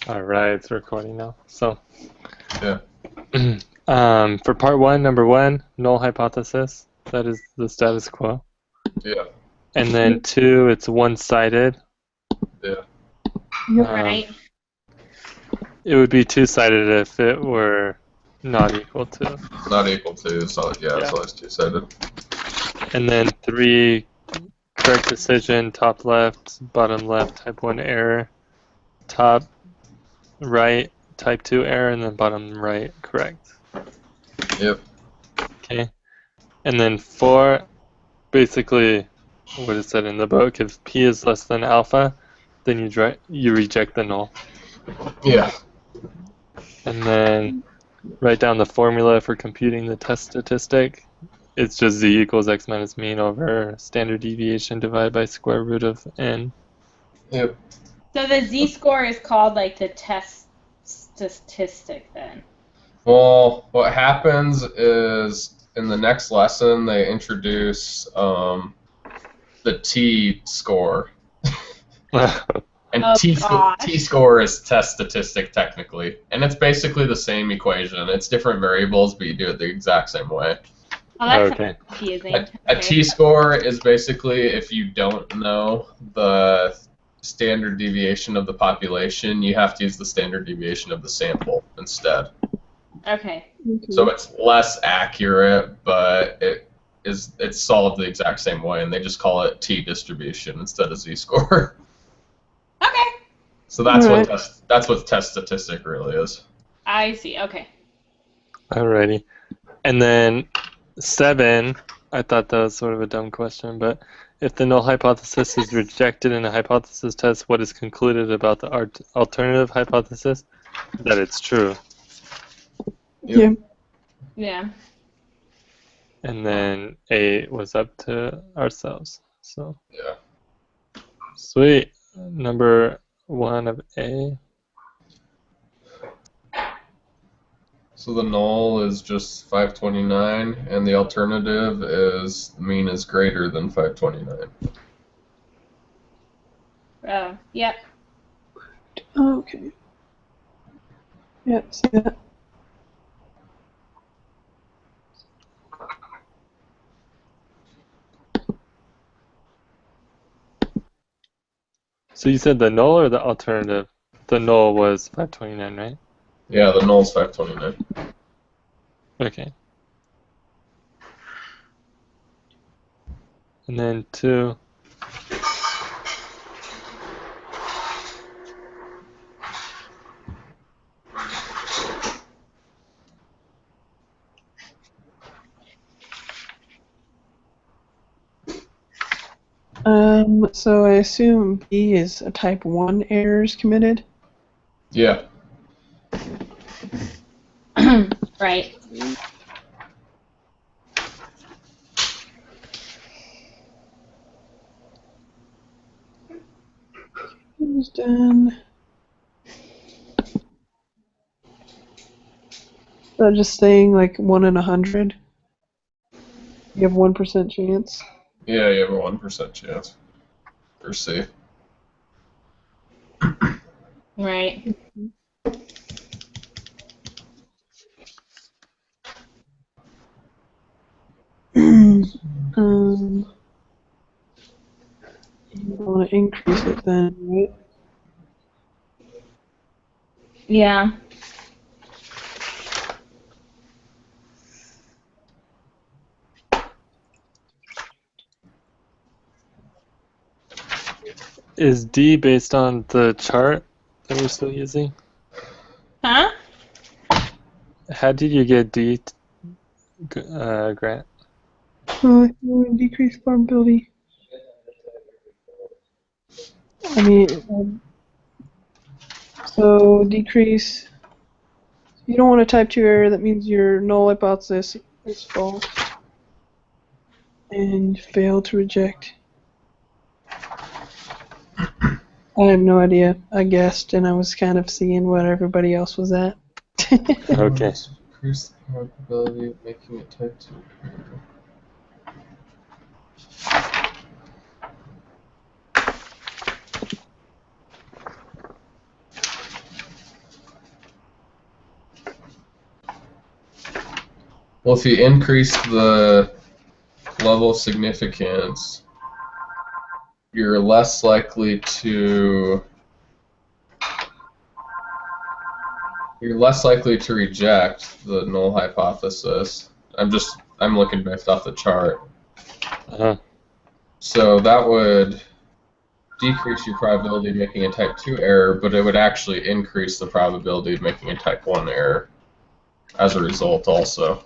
All right, it's recording now. So, Yeah. for part one, number one, null hypothesis. That is the status quo. Yeah. And then two, it's one-sided. Yeah. Right. It would be two-sided if it were not equal to. Not equal to, so yeah, Yeah. it's always two-sided. And then three, correct decision, top left, bottom left, type 1 error, top right, type 2 error, and then bottom right, correct. Yep. Okay. And then four, basically what is said in the book, if p is less than alpha, then you reject the null. Yeah. And then write down the formula for computing the test statistic. It's just z equals x minus mean over standard deviation divided by square root of n. Yep. So the z-score is called like the test statistic then. Well, what happens is in the next lesson they introduce the t-score. And Oh, t-score is test statistic technically, and it's basically the same equation. It's different variables, but you do it the exact same way. Oh, that's Okay. confusing. A t-score is basically if you don't know the standard deviation of the population, you have to use the standard deviation of the sample instead. Okay. So it's less accurate, but it's solved the exact same way, and they just call it t-distribution instead of z-score. Okay. So that's what test statistic really is. I see. Okay. Alrighty. And then 7, I thought that was sort of a dumb question, but if the null hypothesis is rejected in a hypothesis test, what is concluded about the alternative hypothesis? That it's true. Yep. Yeah. And then 8 was up to ourselves. So Yeah. sweet. Number 1 of A. So the null is just 529, and the alternative is the mean is greater than 529. Yep. Okay. Yep, see that. So you said the null or the alternative? The null was 529, right? Yeah, the null is 529. Okay. And then 2. So I assume B is a type 1 errors committed? Yeah. Right. Who's done? So just saying like 1 in 100? You have 1% chance? Yeah, you have a 1% chance. For C. Right. You want to increase it then, right? Yeah. Is D based on the chart that we're still using? Huh? How did you get D, Grant? You want to decrease vulnerability. I mean, so decrease. You don't want a type 2 error, that means your null hypothesis is false. And fail to reject. I have no idea. I guessed, and I was kind of seeing what everybody else was at. Okay. Increase the probability of making it type 2. Well, if you increase the level of significance, you're less likely to reject the null hypothesis. I'm looking based off the chart. Uh-huh. So that would decrease your probability of making a type 2 error, but it would actually increase the probability of making a type 1 error as a result also.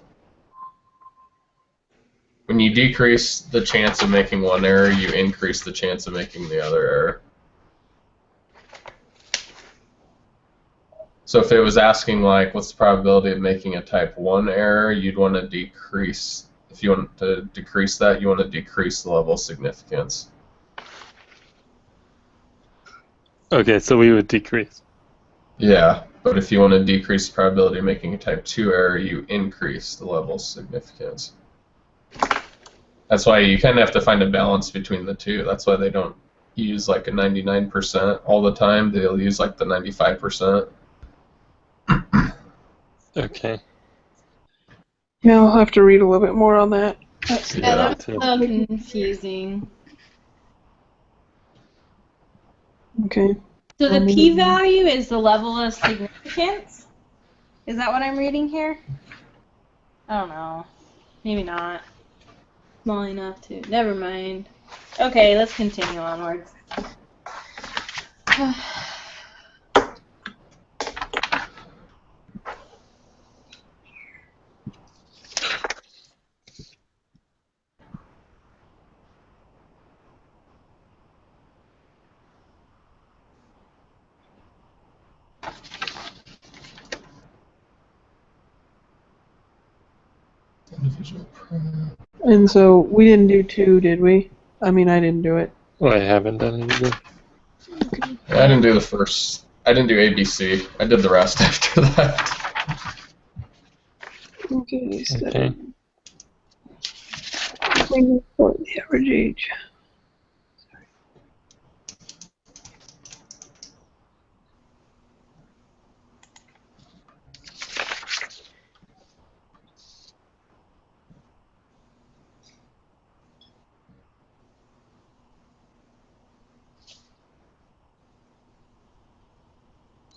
When you decrease the chance of making one error, you increase the chance of making the other error. So if it was asking, like, what's the probability of making a type 1 error, you'd want to decrease, if you want to decrease that, you want to decrease the level of significance. Okay, so we would decrease. Yeah, but if you want to decrease the probability of making a type 2 error, you increase the level of significance. That's why you kind of have to find a balance between the two. That's why they don't use like a 99% all the time. They'll use like the 95%. Okay. Yeah, I'll have to read a little bit more on that. Yeah, that's so confusing. Okay. So the p-value is the level of significance? Is that what I'm reading here? I don't know. Maybe not. Small enough to. Never mind. Okay, let's continue onwards. And so we didn't do 2, did we? I mean, I didn't do it. Well, I haven't done it either. I didn't do the first. I didn't do ABC. I did the rest after that. Okay, so Okay. the average age.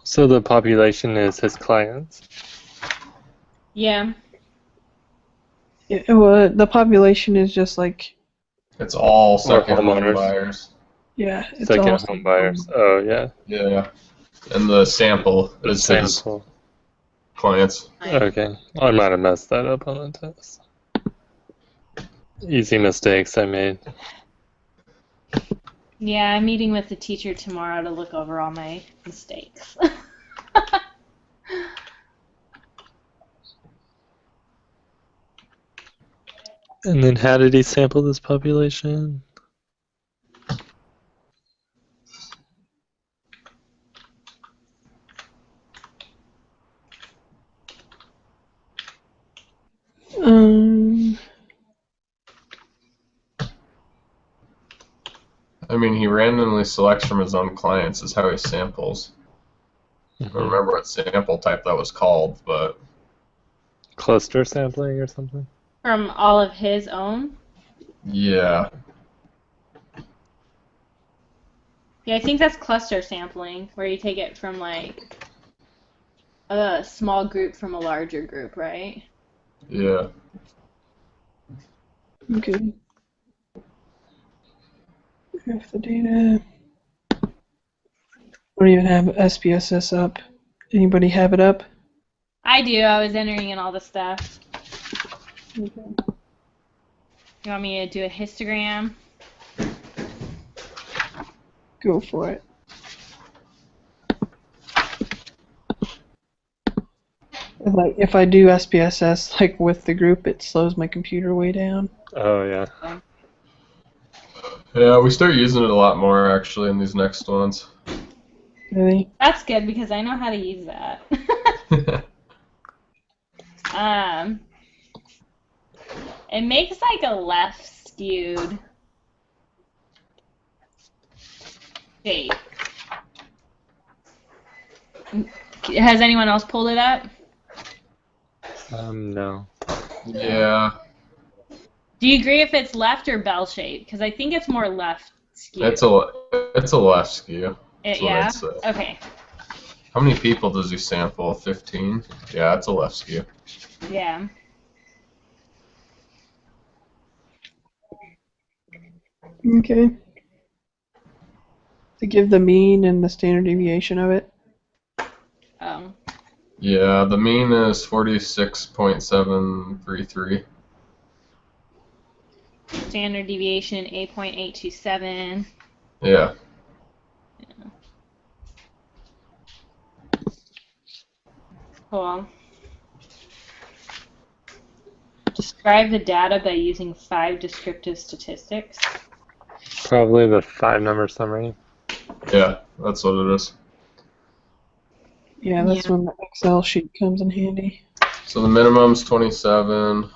So the population is his clients. Yeah. Yeah, well, the population is just like, It's all second home homeowners. buyers. yeah, it's Second all home buyers. Oh, yeah. Yeah. And the sample The is his sample. clients. Okay. I might have messed that up on the test. Easy mistakes I made. Yeah, I'm meeting with the teacher tomorrow to look over all my mistakes. And then how did he sample this population? I mean, he randomly selects from his own clients is how he samples. I don't remember what sample type that was called, but... Cluster sampling or something? From all of his own? Yeah. Yeah, I think that's cluster sampling, where you take it from like a small group from a larger group, right? Yeah. Okay. Graph the data. Don't even have SPSS up. Anybody have it up? I do. I was entering in all the stuff. Okay. You want me to do a histogram? Go for it. If I do SPSS like with the group, it slows my computer way down. Oh, yeah. Yeah, we start using it a lot more, actually, in these next ones. Really? That's good because I know how to use that. It makes like a left skewed shape. Has anyone else pulled it up? No. Yeah, Do you agree if it's left or bell shaped? Because I think it's more left skew. it's a left skew. That's what Yeah? I'd say. Okay. How many people does he sample? 15? Yeah, it's a left skew. Yeah. Okay. To give the mean and the standard deviation of it. Oh. Yeah, the mean is 46.733. Standard deviation 8.827. Yeah. Cool. Describe the data by using 5 descriptive statistics. Probably the 5-number summary. Yeah, that's what it is. Yeah, that's when the Excel sheet comes in handy. So the minimum's 27.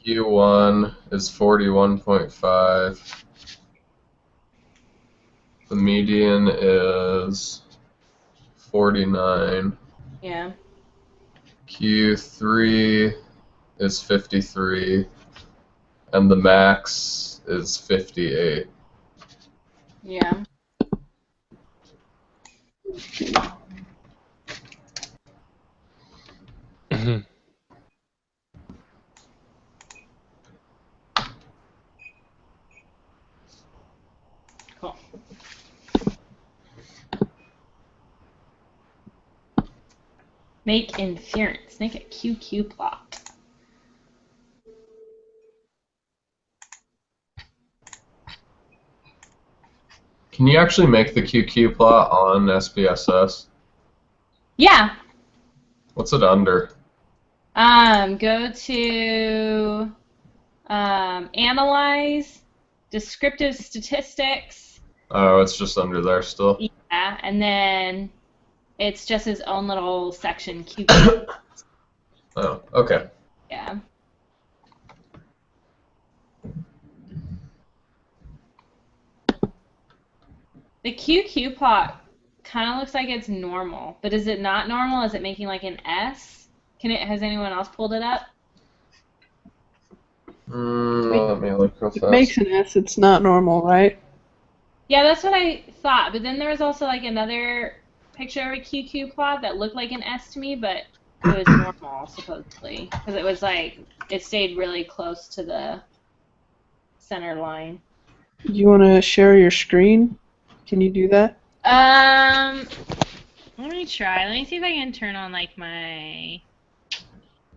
Q1 is 41.5. The median is 49. Yeah. Q3 is 53. And the max is 58. Yeah. Cool. Make inference. Make a QQ plot. Can you actually make the QQ plot on SPSS? Yeah. What's it under? Go to analyze, descriptive statistics. Oh, it's just under there still. Yeah, and then it's just his own little section, QQ. Oh, okay. Yeah. The QQ plot kind of looks like it's normal, but is it not normal? Is it making like an S? Has anyone else pulled it up? Let me look real If it fast. makes an S, it's not normal, right? Yeah, that's what I thought. But then there was also like another picture of a QQ plot that looked like an S to me, but it was normal supposedly because it was like it stayed really close to the center line. Do you want to share your screen? Can you do that? Let me try. Let me see if I can turn on like my.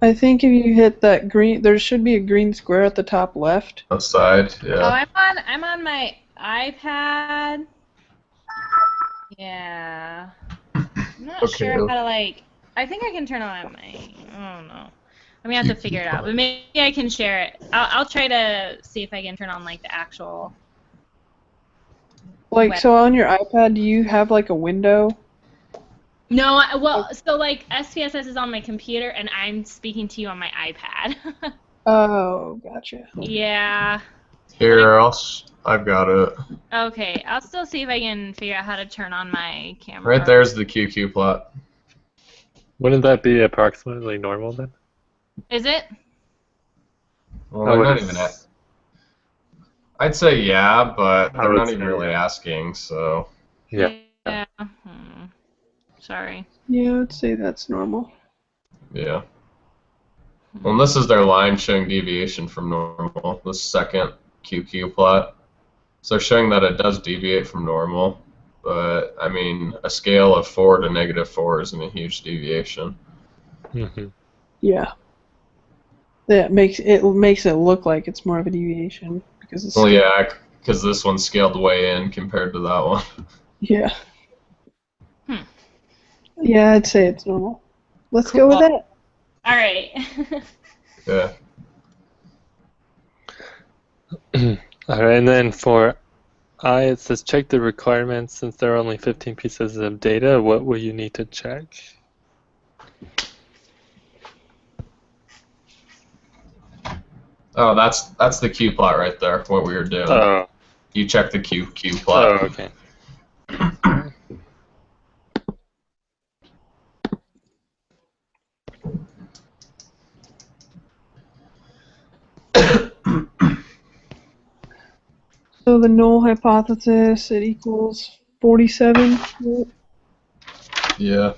I think if you hit that green, there should be a green square at the top left. Outside, Oh, yeah. I'm on my iPad. Yeah. I'm not Okay. sure how to like. I think I can turn on my. I don't know. I'm gonna have to figure it out. But maybe I can share it. I'll try to see if I can turn on like the actual. Like, so on your iPad, do you have like a window? No, well, so like SPSS is on my computer and I'm speaking to you on my iPad. Oh, gotcha. Yeah. Here, I've got it. Okay, I'll still see if I can figure out how to turn on my camera. Right there's the QQ plot. Wouldn't that be approximately normal then? Is it? Well, I they're would not even at. I'd say yeah, but I they're would not say even really yeah. asking, so. Yeah. Yeah. Sorry. Yeah, I'd say that's normal. Yeah. Well, and this is their line showing deviation from normal, the second QQ plot. So they're showing that it does deviate from normal, but I mean, a scale of 4 to -4 isn't a huge deviation. Mm-hmm. Yeah. That makes it look like it's more of a deviation because it's Well, yeah, because this one's scaled way in compared to that one. yeah. Hmm. Yeah, I'd say it's normal. Let's Cool. go with that. All right. Yeah. All right, and then for I, it says check the requirements. Since there are only 15 pieces of data, what will you need to check? Oh, that's the Q plot right there. What we were doing. Oh, You check the QQ oh, plot. okay. Sorry. So the null hypothesis, it equals 47, Yeah.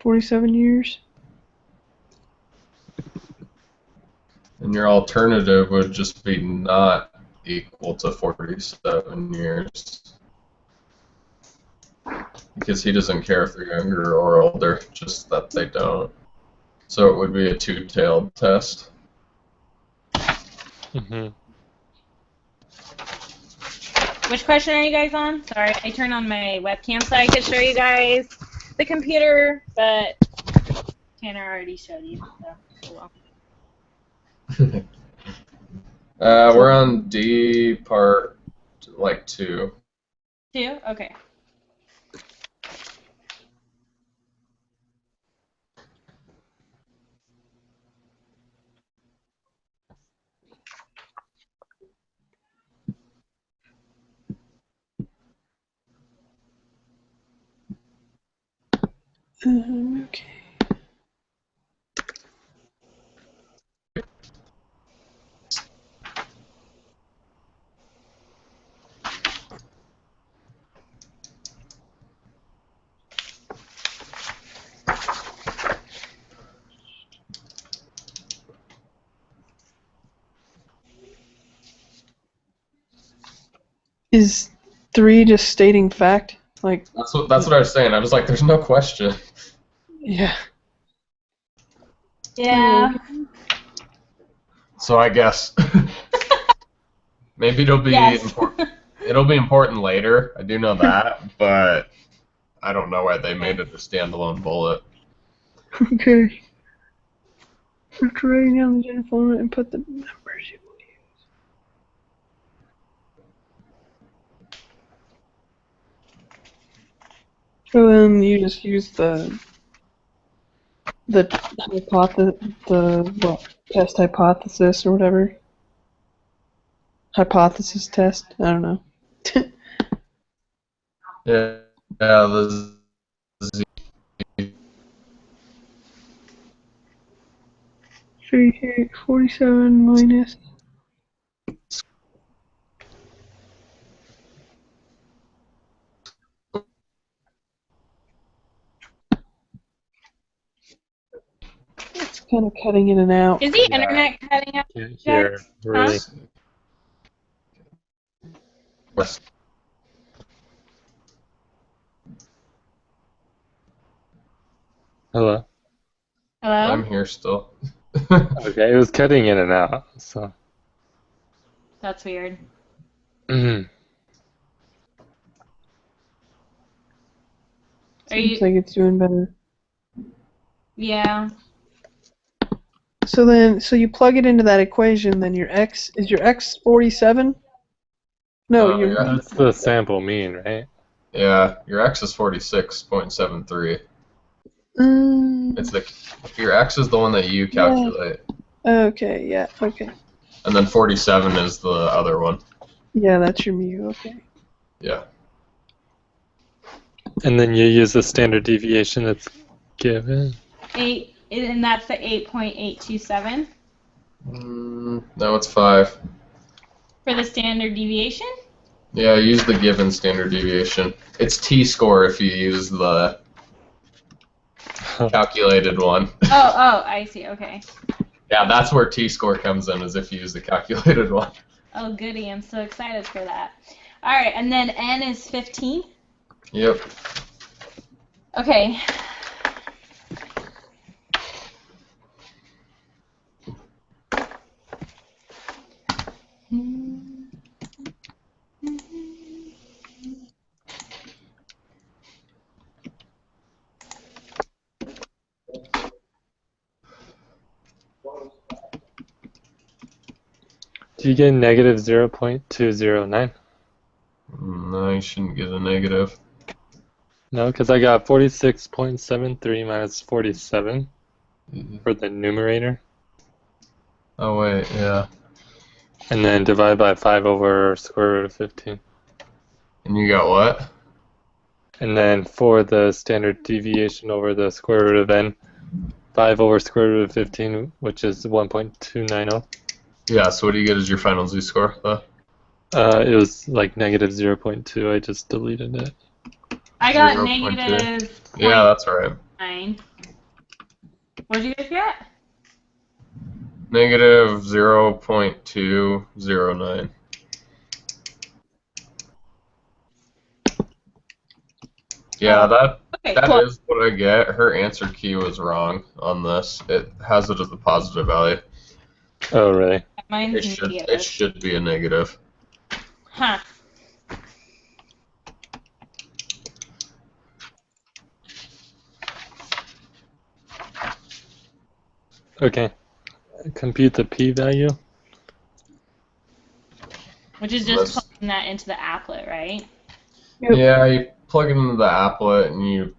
47 years. And your alternative would just be not equal to 47 years. Because he doesn't care if they're younger or older, just that they don't. So it would be a two-tailed test. Mm-hmm. Which question are you guys on? Sorry, I turned on my webcam so I could show you guys the computer, but Tanner already showed you. So, oh well. We're on D part, like 2. 2? Okay. Okay. Is 3 just stating fact? Like, That's what I was saying. I was like, there's no question. yeah. Yeah. So I guess maybe it'll be Yes. important. It'll be important later. I do know that, but I don't know why they made it a standalone bullet. Okay. After writing down the general formula and put the numbers you will use. So then you just use the test hypothesis or whatever. Hypothesis test. I don't know. Yeah, the Z. 47 minus. It's kind of cutting in and out. Is the Yeah. internet cutting out? Can't hear, Huh? really. Hello? Hello? I'm here still. Okay, it was cutting in and out, so. That's weird. Mm-hmm. Are Seems you? like it's doing better. Yeah. So you plug it into that equation, then your x 47? No, Oh, your yeah. That's the sample mean, right? Yeah, your X is 46.73. It's your X is the one that you calculate, okay, yeah, okay. and then 47 is the other one. Yeah, that's your mu, okay. Yeah. And then you use the standard deviation that's given. 8, and that's the 8.827 No, it's 5. for the standard deviation? Yeah, use the given standard deviation. It's t-score if you use the calculated one. Oh, I see. Okay. Yeah, that's where t-score comes in, is if you use the calculated one. Oh, goody. I'm so excited for that. All right, and then n is 15? Yep. Okay. Do you get negative 0.209? No, you shouldn't get a negative. No, because I got 46.73 minus 47 Mhm. for the numerator. Oh, wait, yeah. And then divide by 5 over square root of 15. And you got what? And then for the standard deviation over the square root of n, 5 over square root of 15, which is 1.290. Yeah, so what do you get as your final z-score, though? It was like negative 0.2. I just deleted it. I got 0.2. negative Yeah, that's right. 0.9. What did you guys get? Negative 0.209. Yeah, that Okay, that cool. is what I get. Her answer key was wrong on this. It has it as a positive value. Oh, really? Mine's It negative. should be a negative. Huh. Okay. Compute the p-value. Which is just plugging that into the applet, right? Yep. Yeah, you plug it into the applet and you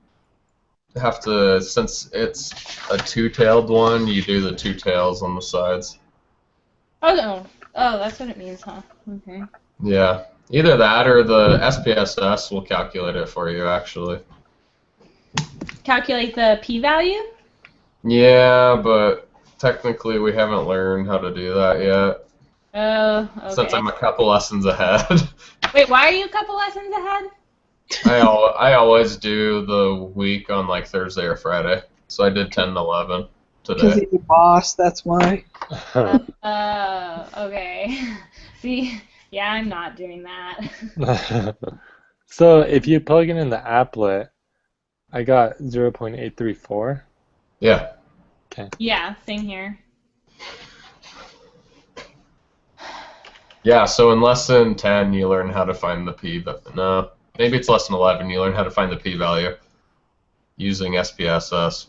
have to, since it's a two-tailed one, you do the two tails on the sides. Oh, no. Oh, that's what it means, huh? Okay. Yeah, either that or the SPSS will calculate it for you, actually. Calculate the p-value? Yeah, but technically we haven't learned how to do that yet, Oh, since okay. I'm a couple lessons ahead. Wait, why are you a couple lessons ahead? I always do the week on like Thursday or Friday, so I did 10 and 11 Because today. he's a boss, that's why. Okay. See, yeah, I'm not doing that. So if you plug it in the applet, I got 0.834. Yeah. Yeah, same here. Yeah, so in lesson 10, you learn how to find the p, but no, maybe it's lesson 11, you learn how to find the p-value using SPSS,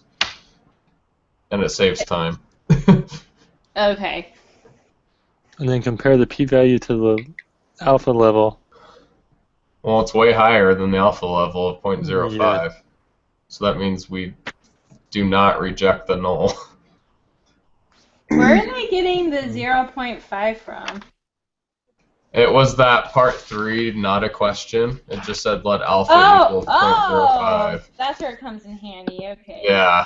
and it saves time. Okay. And then compare the p-value to the alpha level. Well, it's way higher than the alpha level of 0.05, Yeah. so that means we do not reject the null. Where are they getting the 0.5 from? It was that part 3, not a question. It just said let alpha equal 0.05. Oh, that's where it comes in handy. Okay. Yeah.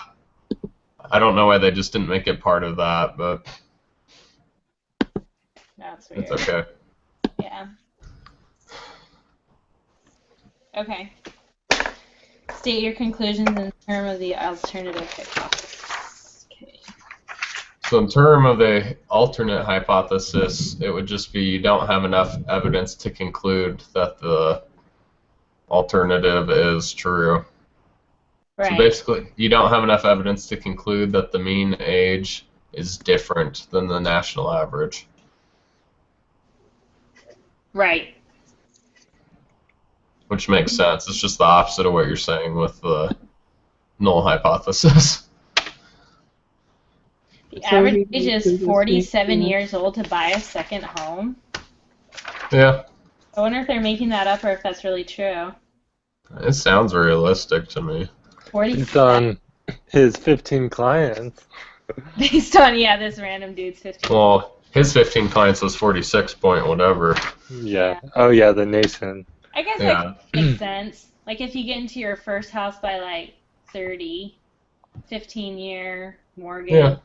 I don't know why they just didn't make it part of that, but That's weird. it's okay. Yeah. Okay. State your conclusions in terms of the alternative hypothesis. Okay. So in terms of the alternate hypothesis, it would just be you don't have enough evidence to conclude that the alternative is true. Right. So basically, you don't have enough evidence to conclude that the mean age is different than the national average. Right. Which makes sense. It's just the opposite of what you're saying with the null hypothesis. The So average he age is basically just 47 makes years old to buy a second home. Yeah, I wonder if they're making that up or if that's really true. it sounds realistic to me. Based 47 on his 15 clients. based on, yeah, this random dude's 15. Well, his 15 clients was 46 point whatever. Yeah. Oh, yeah, the nation. I guess Yeah. that makes sense. Like if you get into your first house by like 30, 15-year mortgage, Yeah,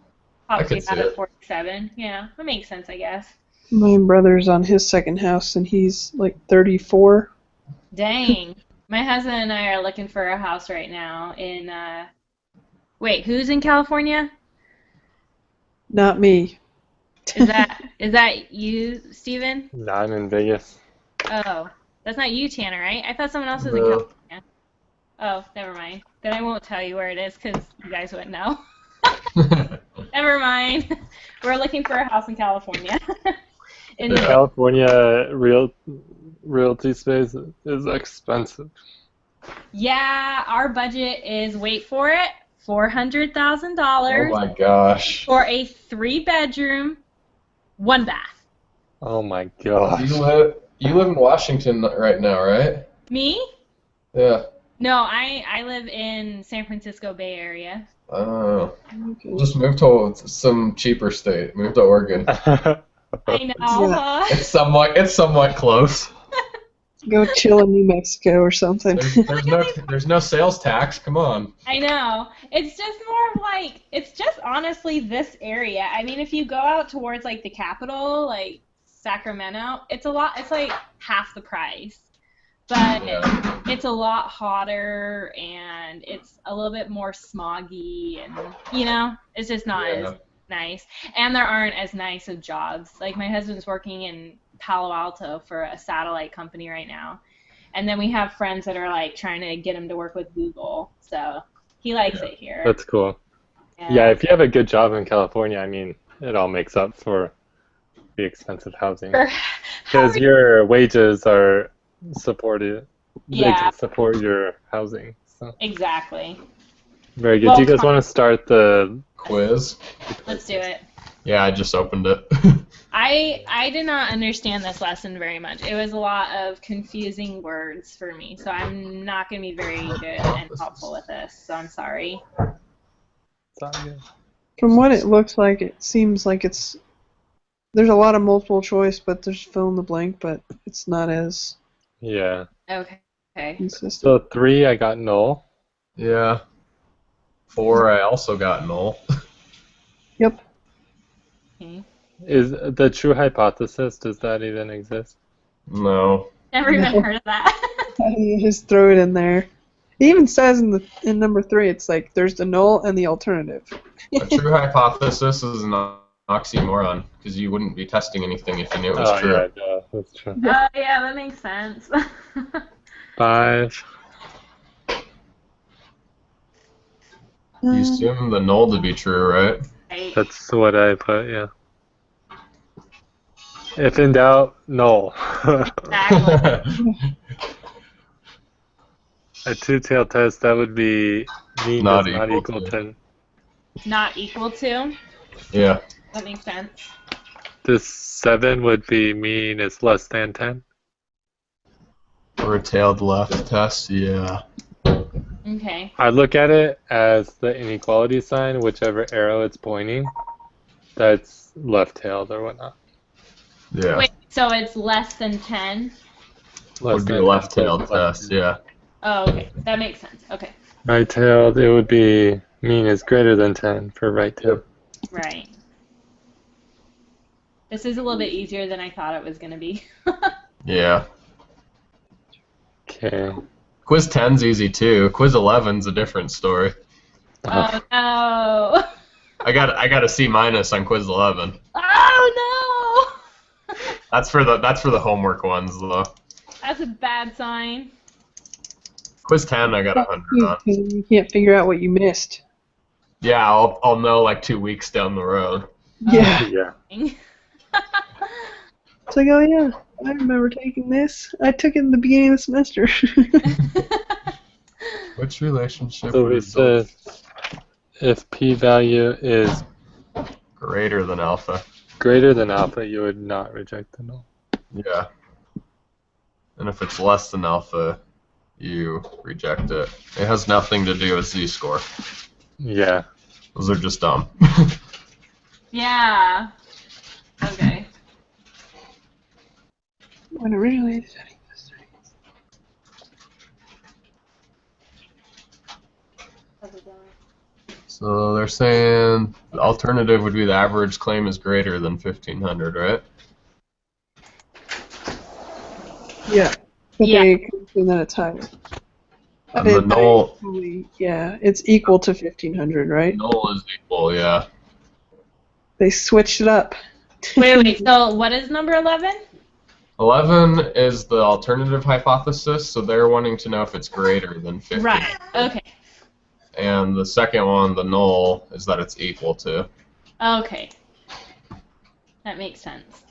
I pops you could see out at it. 47. Yeah, that makes sense, I guess. My brother's on his second house, and he's like 34. Dang. My husband and I are looking for a house right now in, wait, who's in California? Not me. Is that you, Steven? Not in Vegas. Oh, that's not you, Tanner, right? I thought someone else was in No. California. Oh, never mind. Then I won't tell you where it is because you guys wouldn't know. Never mind. We're looking for a house in California. in Yeah. California realty space is expensive. Yeah, our budget is, wait for it, Oh $400,000 my gosh. for a 3-bedroom, 1 bath. Oh my gosh. You live in Washington right now, right? Me? Yeah. No, I live in San Francisco Bay Area. Oh. Okay. Just move to some cheaper state. Move to Oregon. I know, Yeah. huh? It's somewhat close. Go chill in New Mexico or something. There's no sales tax. Come on. I know. It's just more of like, it's just honestly this area. I mean, if you go out towards like the capital, like Sacramento. It's a lot. It's like half the price, but Yeah. it's a lot hotter and it's a little bit more smoggy, and you know, it's just not as Yeah. nice. And there aren't as nice of jobs. Like my husband's working in Palo Alto for a satellite company right now, and then we have friends that are like trying to get him to work with Google. So he likes Yeah. it here. That's cool. Yeah, Yeah. if you have a good job in California, I mean, it all makes up for the expensive housing. How Because are your wages are supported. They Yeah. can support your housing. So Exactly. very good. Well, Do you guys want to start the Quiz. Let's do it. Yeah, I just opened it. I did not understand this lesson very much. It was a lot of confusing words for me, so I'm not going to be very good and helpful with this. So I'm sorry. It's all good. From what it looks like, it seems like there's a lot of multiple choice, but there's fill in the blank, but it's not as Yeah. Okay. consistent. So 3, I got null. Yeah. 4, I also got null. Yep. Okay. Is the true hypothesis, does that even exist? No. Never even No. heard of that. You just throw it in there. It even says in number 3, it's like there's the null and the alternative. A true hypothesis is an oxymoron because you wouldn't be testing anything if you knew it was Oh, true. yeah, no, that's true. Oh yeah, that makes sense. 5. You assume the null to be true, right? Right. That's what I put, yeah. If in doubt, null. Exactly. A two-tailed test, that would be mean Not does not equal equal to. 10. Not equal to. Yeah. That makes sense. This 7 would be mean is less than 10. Or a tailed left test, yeah. Okay. I look at it as the inequality sign, whichever arrow it's pointing, that's left-tailed or whatnot. Yeah. Wait, so it's less than 10? Less Would be a than 10, left-tailed so less test, than- yeah. Oh, okay. That makes sense. Okay. Right-tailed, it would be mean is greater than 10 for right-tailed. Right. This is a little bit easier than I thought it was going to be. Yeah. Okay. Quiz 10's easy too. Quiz 11's a different story. Oh, no. I got a C minus on Quiz 11. Oh, no. That's for the homework ones though. That's a bad sign. Quiz 10 I got 100 on. You can't figure out what you missed. Yeah, I'll know like 2 weeks down the road. Yeah. Yeah. It's like, oh yeah, I remember taking this. I took it in the beginning of the semester. Which relationship So would we result said if p-value is greater than alpha? greater than alpha, you would not reject the null. Yeah. And if it's less than alpha, you reject it. It has nothing to do with z-score. Yeah. Those are just dumb. Yeah. Okay. When originally setting this thing. So they're saying the alternative would be the average claim is greater than 1500, right? Yeah. But Yeah. they conclude that it's higher. And the null, Yeah, it's equal to 1500, right? null is equal, yeah. They switched it up. Wait. So what is number 11? 11 is the alternative hypothesis, so they're wanting to know if it's greater than 15. Right. Okay. And the second one, the null, is that it's equal to. Okay. That makes sense.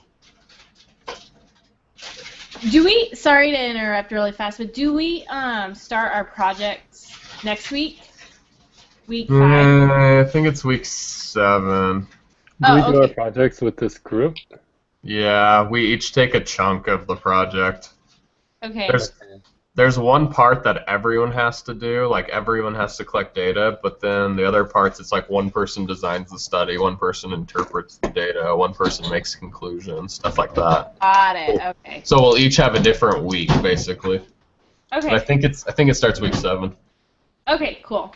Do we, sorry to interrupt really fast, but do we start our projects next week? Week 5? I think it's week 7. Do we Oh, do our okay. projects with this group? Yeah, we each take a chunk of the project. Okay. There's one part that everyone has to do, like everyone has to collect data, but then the other parts, it's like one person designs the study, one person interprets the data, one person makes conclusions, stuff like that. Got it. Okay. So we'll each have a different week, basically. But I Okay. think it starts week 7. Okay, cool.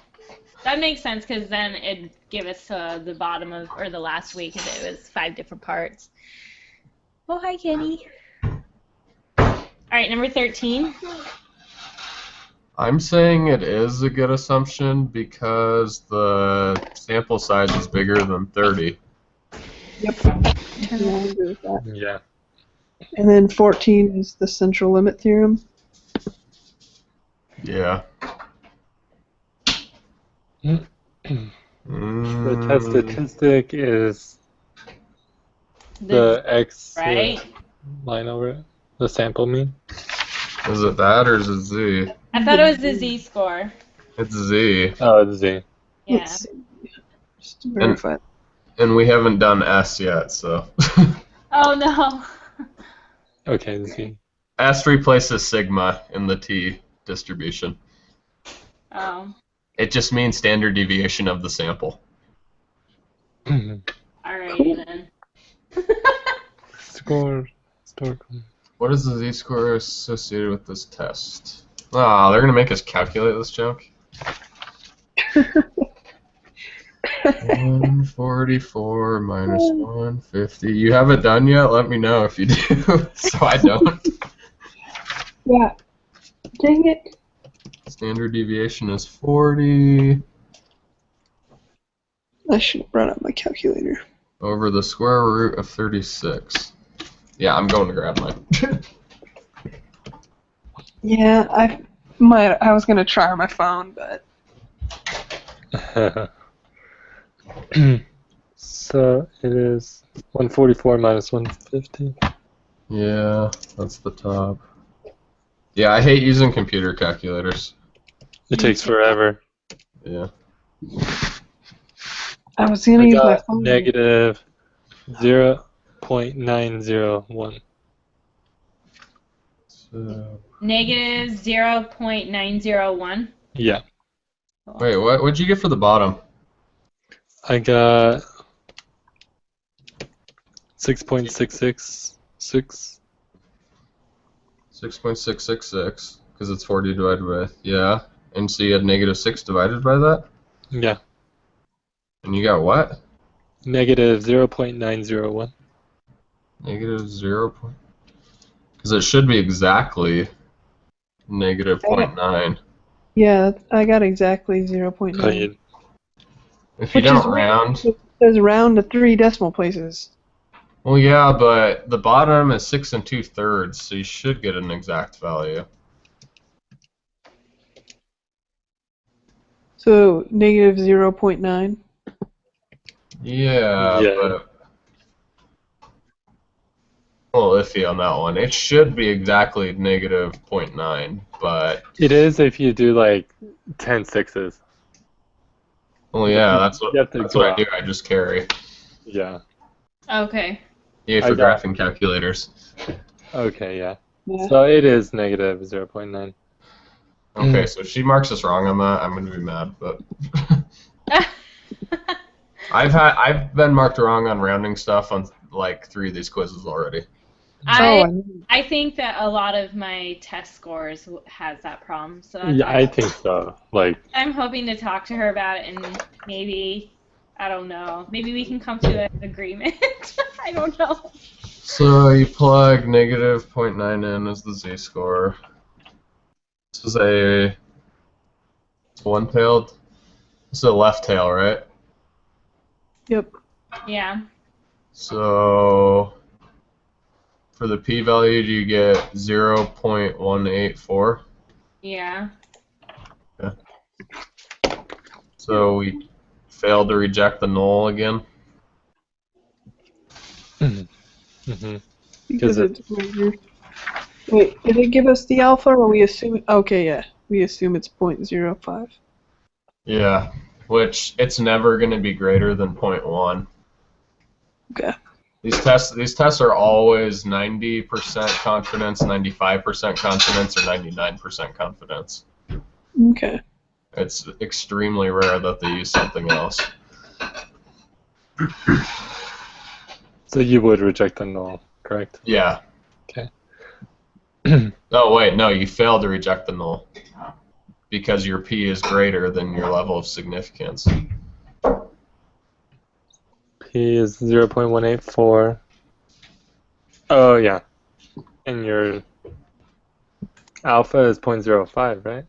That makes sense because then it'd give us the bottom of, or the last week if it was 5 different parts. Oh, hi, Kenny. Alright, number 13. I'm saying it is a good assumption because the sample size is bigger than 30. Yep. Yeah, I agree with that. Yeah. And then 14 is the central limit theorem. Yeah. The test Mm, statistic is the X Right? line over it. The sample mean. is it that or is it Z? I thought it was the Z-score. It's Z. Oh, it's Z. Yeah. Let's see. Just to verify. And we haven't done S yet, so. Oh, no. Okay, Z. S replaces sigma in the T distribution. Oh. It just means standard deviation of the sample. Alrighty then. Score. Historical. What is the Z-score associated with this test? Ah, they're going to make us calculate this junk? 144 minus 150. You have it done yet? Let me know if you do, so I don't. Yeah. Dang it. Standard deviation is 40 I should have brought up my calculator. over the square root of 36. Yeah, I'm going to grab mine. Yeah, I was gonna try on my phone, but So it is 144 minus 150. Yeah, that's the top. Yeah, I hate using computer calculators. It takes forever. Yeah. I was gonna I use my got phone. negative 0.901. So, Negative 0.901. Yeah. wait, what'd you get for the bottom? I got 6.666. 6.666, because it's 40 divided by, yeah. And so you had negative 6 divided by that? Yeah. And you got what? Negative 0.901. Negative 0. Because it should be exactly negative 0.9. Yeah, I got exactly Oh, 0.9. you, If you Which is don't weird. round, It says round to 3 decimal places. well, yeah, but the bottom is 6 2/3, so you should get an exact value. So negative 0.9. Yeah, Yeah. but a little iffy on that one. It should be exactly negative 0.9, but it is if you do like 10 sixes. well, yeah, that's You have to what go I do. out. I just carry. Yeah. Okay. Yeah, I for got- graphing calculators. Okay, yeah. Yeah. So it is negative 0.9. Okay, so if she marks us wrong on that, I'm gonna be mad. But I've been marked wrong on rounding stuff on like 3 of these quizzes already. I think that a lot of my test scores has that problem. So that's Yeah, I think so. Like, I'm hoping to talk to her about it and maybe, I don't know, maybe we can come to an agreement. I don't know. So you plug negative 0.9 in as the z-score. This is it's one-tailed. This is a left tail, right? Yep. Yeah. So for the p-value, do you get 0.184? Yeah. So we failed to reject the null again. mhm. Because it- it's greater. Wait, did it give us the alpha or we assume? Okay, yeah. We assume it's 0.05. Yeah, which it's never going to be greater than 0.1. Okay. These tests are always 90% confidence, 95% confidence, or 99% confidence. Okay. It's extremely rare that they use something else. So you would reject the null, correct? Yeah. Okay. Oh wait, no, you failed to reject the null because your p is greater than your level of significance. P is 0.184. Oh, yeah. And your alpha is 0.05, right?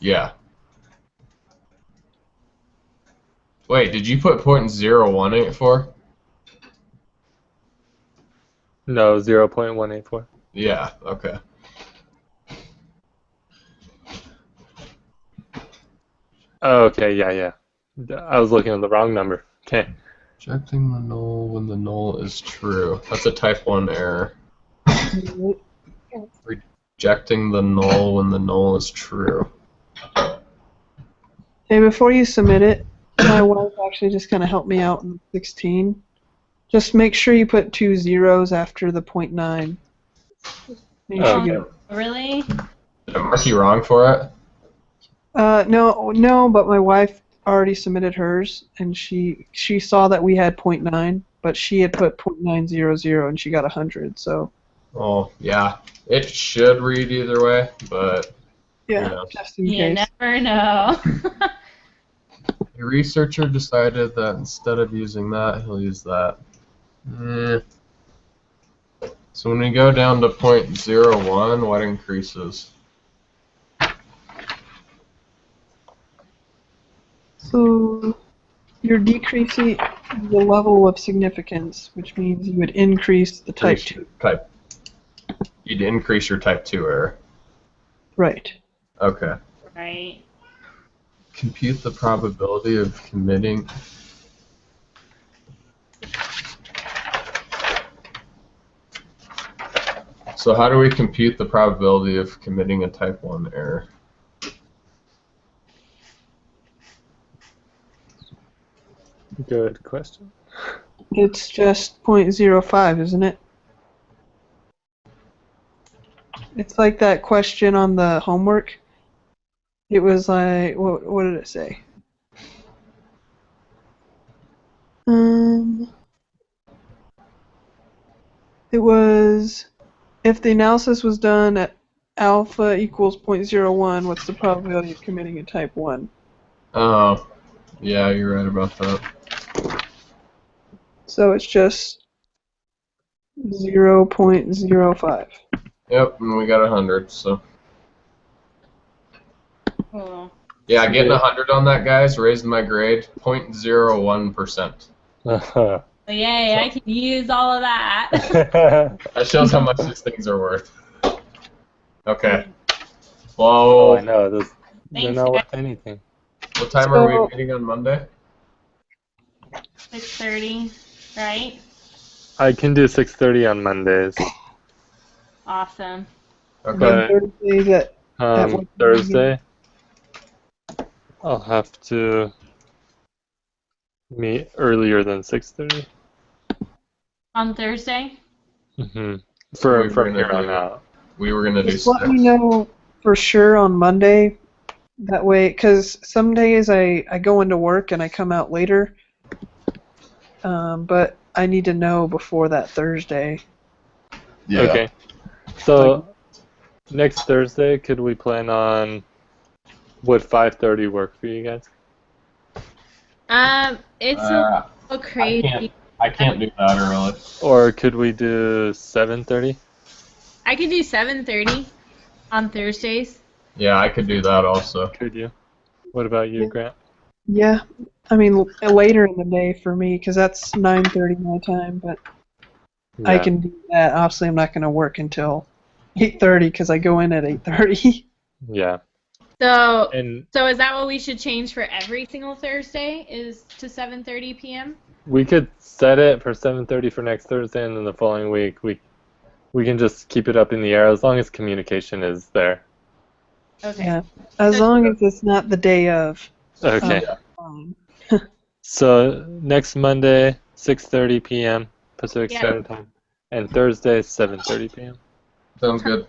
Yeah. Wait, did you put 0.01 in it for? No, 0.184. Yeah, okay. Oh, okay, yeah. I was looking at the wrong number. Okay. Rejecting the null when the null is true. That's a type 1 error. Rejecting the null when the null is true. Hey, before you submit it, my wife actually just kind of helped me out in 16. Just make sure you put 2 zeros after the 0.9. You should get. Oh, really? Did I mark you wrong for it? No, but my wife already submitted hers, and she saw that we had 0.9, but she had put 0.900, and she got 100. So Oh, yeah. It should read either way, but yeah, knows? just in You case. never know. a researcher decided that instead of using that, he'll use that. So when we go down to 0.01, what increases? So you're decreasing the level of significance, which means you would increase the type 2. You'd increase your type 2 error. Right. Okay. Right. Compute the probability of committing. So how do we compute the probability of committing a type 1 error? Good question. It's just 0.05, isn't it? It's like that question on the homework. It was like, what did it say? It was, if the analysis was done at alpha equals 0.01, what's the probability of committing a type 1? Oh, yeah, you're right about that. So it's just 0.05. Yep, and we got 100, so. Cool. Yeah, getting 100 on that, guys, raised my grade 0.01%. So yay, I can use all of that. That shows how much these things are worth. Okay. Oh, I Well, know. They're Thanks, not guys. worth anything. what time are we meeting on Monday? 6:30, right? I can do 6:30 on Mondays. Awesome. And then Okay. But Thursdays at what time Thursday, I'll have to meet earlier than 6:30. On Thursday? Mm-hmm. So we were From gonna here on do. out. We were gonna do Just let me 6. know for sure on Monday. That way, because some days I go into work and I come out later. But I need to know before that Thursday. Yeah. Okay. So next Thursday, could we plan on, would 5:30 work for you guys? It's a little crazy. I can't do that early. Or could we do 7:30? I could do 7:30 on Thursdays. Yeah, I could do that also. Could you? What about you, Yeah. Grant? Yeah, I mean later in the day for me because that's 9:30 my time. But I Yeah. can do that. Obviously, I'm not going to work until 8:30 because I go in at 8:30. Yeah. So And is that what we should change for every single Thursday? Is to 7:30 p.m.? we could set it for 7:30 for next Thursday, and then the following week we can just keep it up in the air as long as communication is there. Okay. Yeah, as long as it's not the day of. Okay. Fine. So next Monday, 6:30 p.m. Pacific Yeah. Standard Time, and Thursday, 7:30 p.m. Sounds good.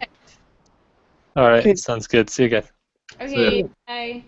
All right, Okay. sounds good. See you guys. Okay. Bye.